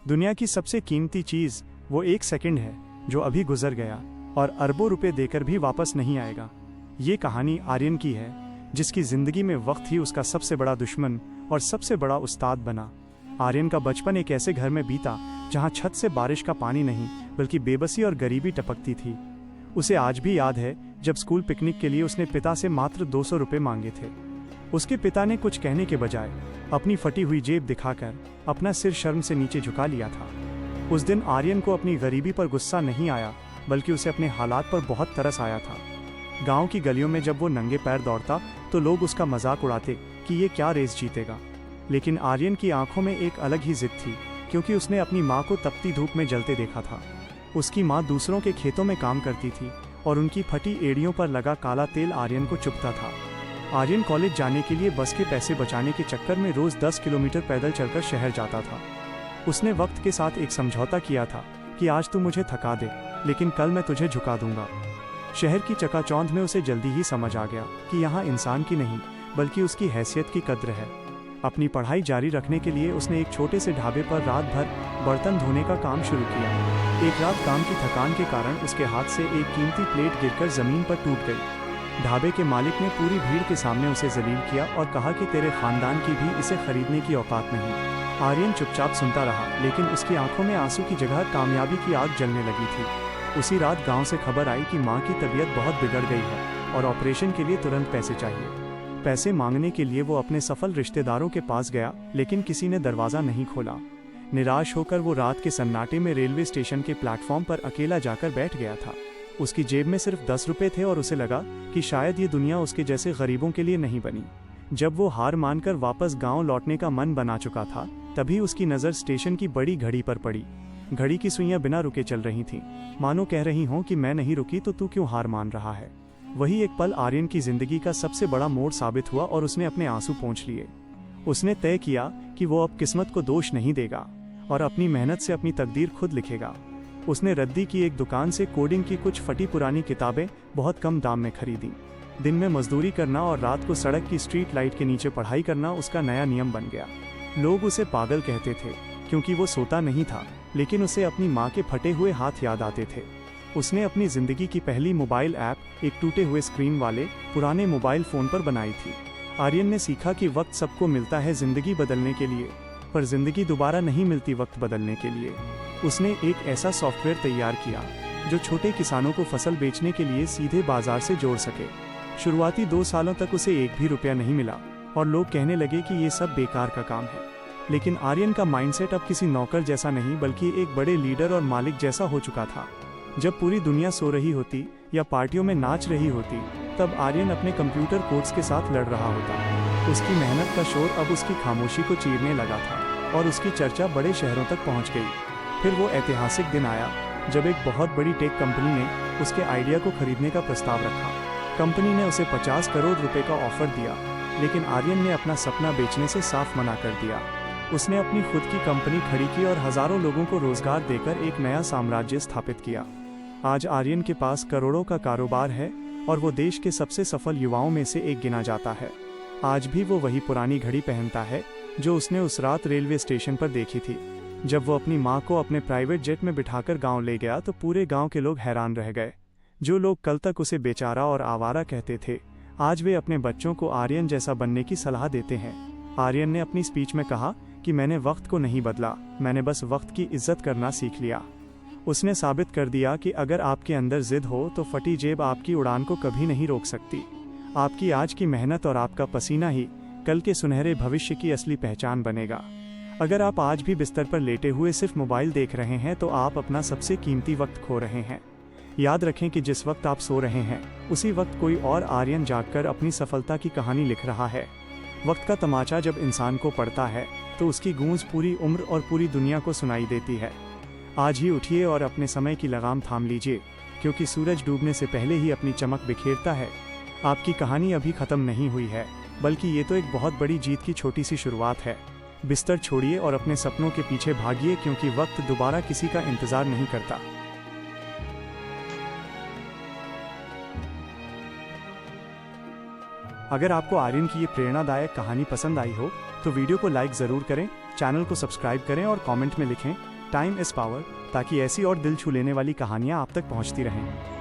दुनिया की सबसे कीमती चीज वो एक सेकंड है जो अभी गुजर गया और अरबों रुपए देकर भी वापस नहीं आएगा। ये कहानी आर्यन की है, जिसकी जिंदगी में वक्त ही उसका सबसे बड़ा दुश्मन और सबसे बड़ा उस्ताद बना। आर्यन का बचपन एक ऐसे घर में बीता जहां छत से बारिश का पानी नहीं बल्कि बेबसी और गरीबी टपकती थी। उसे आज भी याद है जब स्कूल पिकनिक के लिए उसने पिता से मात्र 200 रुपये मांगे थे। उसके पिता ने कुछ कहने के बजाय अपनी फटी हुई जेब दिखाकर अपना सिर शर्म से नीचे झुका लिया था। उस दिन आर्यन को अपनी गरीबी पर गुस्सा नहीं आया, बल्कि उसे अपने हालात पर बहुत तरस आया था। गांव की गलियों में जब वो नंगे पैर दौड़ता तो लोग उसका मजाक उड़ाते कि ये क्या रेस जीतेगा। लेकिन आर्यन की आंखों में एक अलग ही जिद थी, क्योंकि उसने अपनी माँ को तपती धूप में जलते देखा था। उसकी माँ दूसरों के खेतों में काम करती थी और उनकी फटी एड़ियों पर लगा काला तेल आर्यन को चुभता था। आर्यन कॉलेज जाने के लिए बस के पैसे बचाने के चक्कर में रोज 10 किलोमीटर पैदल चलकर शहर जाता था। उसने वक्त के साथ एक समझौता किया था कि आज तू मुझे थका दे, लेकिन कल मैं तुझे झुका दूंगा। शहर की चकाचौंध में उसे जल्दी ही समझ आ गया कि यहाँ इंसान की नहीं बल्कि उसकी हैसियत की कद्र है। अपनी पढ़ाई जारी रखने के लिए उसने एक छोटे से ढाबे पर रात भर बर्तन धोने का काम शुरू किया। एक रात काम की थकान के कारण उसके हाथ से एक कीमती प्लेट गिरकर जमीन पर टूट गई। ढाबे के मालिक ने पूरी भीड़ के सामने उसे जलील किया और कहा कि तेरे खानदान की भी इसे खरीदने की औकात नहीं। आर्यन चुपचाप सुनता रहा, लेकिन उसकी आंखों में आंसू की जगह कामयाबी की आग जलने लगी थी। उसी रात गांव से खबर आई कि मां की तबीयत बहुत बिगड़ गई है और ऑपरेशन के लिए तुरंत पैसे चाहिए। पैसे मांगने के लिए वो अपने सफल रिश्तेदारों के पास गया, लेकिन किसी ने दरवाजा नहीं खोला। निराश होकर वो रात के सन्नाटे में रेलवे स्टेशन के प्लेटफॉर्म पर अकेला जाकर बैठ गया था। उसकी जेब में सिर्फ 10 रुपए थे और उसे लगा कि शायद ये दुनिया उसके जैसे गरीबों के लिए नहीं बनी। जब वो हार मानकर वापस गांव लौटने का मन बना चुका था, तभी उसकी नज़र स्टेशन की बड़ी घड़ी पर पड़ी। घड़ी की सुइयां बिना रुके चल रही थीं, मानो कह रही हों कि मैं नहीं रुकी तो तू क्यों हार मान रहा है। वही एक पल आर्यन की जिंदगी का सबसे बड़ा मोड़ साबित हुआ और उसने अपने आंसू पोंछ लिए। उसने तय किया कि वो अब किस्मत को दोष नहीं देगा और अपनी मेहनत से अपनी तकदीर खुद लिखेगा। उसने रद्दी की एक दुकान से कोडिंग की कुछ फटी पुरानी किताबें बहुत कम दाम में खरीदी। दिन में मजदूरी करना और रात को सड़क की स्ट्रीट लाइट के नीचे पढ़ाई करना उसका नया नियम बन गया। लोग उसे पागल कहते थे क्योंकि वो सोता नहीं था, लेकिन उसे अपनी माँ के फटे हुए हाथ याद आते थे। उसने अपनी जिंदगी की पहली मोबाइल ऐप एक टूटे हुए स्क्रीन वाले पुराने मोबाइल फोन पर बनाई थी। आर्यन ने सीखा कि वक्त सबको मिलता है जिंदगी बदलने के लिए, पर जिंदगी दोबारा नहीं मिलती वक्त बदलने के लिए। उसने एक ऐसा सॉफ्टवेयर तैयार किया जो छोटे किसानों को फसल बेचने के लिए सीधे बाजार से जोड़ सके। शुरुआती 2 सालों तक उसे एक भी रुपया नहीं मिला और लोग कहने लगे कि ये सब बेकार का काम है। लेकिन आर्यन का माइंडसेट अब किसी नौकर जैसा नहीं बल्कि एक बड़े लीडर और मालिक जैसा हो चुका था। जब पूरी दुनिया सो रही होती या पार्टियों में नाच रही होती, तब आर्यन अपने कंप्यूटर कोड्स के साथ लड़ रहा होता। उसकी मेहनत का शोर अब उसकी खामोशी को चीरने लगा था और उसकी चर्चा बड़े शहरों तक पहुंच गई। फिर वो ऐतिहासिक दिन आया जब एक बहुत बड़ी टेक कंपनी ने उसके आइडिया को खरीदने का प्रस्ताव रखा। कंपनी ने उसे 50 करोड़ रुपए का ऑफर दिया, लेकिन आर्यन ने अपना सपना बेचने से साफ मना कर दिया। उसने अपनी खुद की कंपनी खड़ी की और हजारों लोगों को रोजगार देकर एक नया साम्राज्य स्थापित किया। आज आर्यन के पास करोड़ों का कारोबार है और वो देश के सबसे सफल युवाओं में से एक गिना जाता है। आज भी वो वही पुरानी घड़ी पहनता है जो उसने उस रात रेलवे स्टेशन पर देखी थी। जब वो अपनी माँ को अपने प्राइवेट जेट में बिठाकर गांव ले गया तो पूरे गांव के लोग हैरान रह गए। जो लोग कल तक उसे बेचारा और आवारा कहते थे, आज वे अपने बच्चों को आर्यन जैसा बनने की सलाह देते हैं। आर्यन ने अपनी स्पीच में कहा कि मैंने वक्त को नहीं बदला, मैंने बस वक्त की इज्जत करना सीख लिया। उसने साबित कर दिया कि अगर आपके अंदर जिद हो तो फटी जेब आपकी उड़ान को कभी नहीं रोक सकती। आपकी आज की मेहनत और आपका पसीना ही कल के सुनहरे भविष्य की असली पहचान बनेगा। अगर आप आज भी बिस्तर पर लेटे हुए सिर्फ मोबाइल देख रहे हैं तो आप अपना सबसे कीमती वक्त खो रहे हैं। याद रखें कि जिस वक्त आप सो रहे हैं उसी वक्त कोई और आर्यन जागकर अपनी सफलता की कहानी लिख रहा है। वक्त का तमाचा जब इंसान को पड़ता है तो उसकी गूंज पूरी उम्र और पूरी दुनिया को सुनाई देती है। आज ही उठिए और अपने समय की लगाम थाम लीजिए, क्योंकि सूरज डूबने से पहले ही अपनी चमक बिखेरता है। आपकी कहानी अभी खत्म नहीं हुई है, बल्कि ये तो एक बहुत बड़ी जीत की छोटी सी शुरुआत है। बिस्तर छोड़िए और अपने सपनों के पीछे भागिए, क्योंकि वक्त दोबारा किसी का इंतजार नहीं करता। अगर आपको आर्यन की ये प्रेरणादायक कहानी पसंद आई हो तो वीडियो को लाइक ज़रूर करें, चैनल को सब्सक्राइब करें और कमेंट में लिखें टाइम इज पावर, ताकि ऐसी और दिल छू लेने वाली कहानियां आप तक पहुंचती रहें।